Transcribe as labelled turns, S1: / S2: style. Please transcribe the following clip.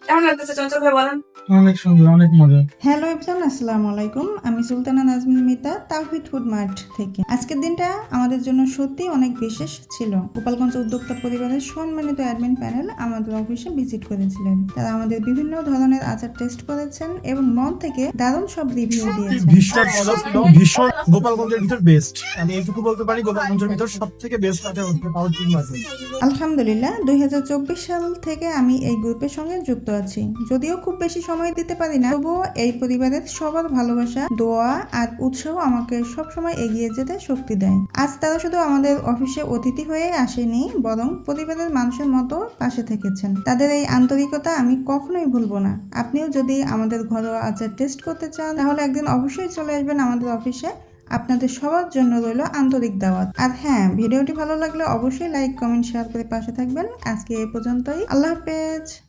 S1: কেমন লাগতেছে চঞ্চল ভাই বলেন?
S2: অনেক সুন্দর, অনেক মজা।
S3: হ্যালো এভরিওয়ান, আসসালামু আলাইকুম। আমি সুলতানা নাজমিন মিতা, তাওহিদ ফুড মার্ট থেকে। আজকের দিনটা আমাদের জন্য সত্যি অনেক বিশেষ ছিল। গোপালগঞ্জ উদ্যোক্তা পরিবারের সম্মানিত অ্যাডমিন প্যানেল আমাদের অফিসে ভিজিট করেছিলেন। তারা আমাদের বিভিন্ন ধরনের আচার টেস্ট করেছেন এবং মন থেকে দারুণ সব রিভিউ দিয়েছেন।
S2: ভীষণ মজা ছিল, ভীষণ গোপালগঞ্জের ভিতর বেস্ট। আমি এইটুকু বলতে পারি, গোপালগঞ্জের ভিতর সব থেকে বেস্ট আচার হচ্ছে পাউড চিংড়ি মাছ।
S3: আলহামদুলিল্লাহ, 2024 সাল থেকে আমি এই গ্রুপের সঙ্গে যুক্ত আছি। যদিও খুব বেশি সময় দিতে পারি না, তবুও এই পরিবারের সবার ভালোবাসা, দোয়া আর উৎসাহ আমাকে সবসময় এগিয়ে যেতে শক্তি দেয়। আজ তারা শুধু আমাদের অফিসে অতিথি হয়ে আসেনি, বরং পরিবারের মানুষের মতো পাশে থেকেছেন। তাদের এই আন্তরিকতা আমি কখনোই ভুলবো না। আপনিও যদি আমাদের ঘরোয়া আচার টেস্ট করতে চান, তাহলে একদিন অবশ্যই চলে আসবেন আমাদের অফিসে। আপনাদের সবার জন্য রইল আন্তরিক দাওয়াত। আর হ্যাঁ, ভিডিওটি ভালো লাগলে অবশ্যই লাইক, কমেন্ট, শেয়ার করে পাশে থাকবেন। আজকে এই পর্যন্তই। আল্লাহ হাফেজ।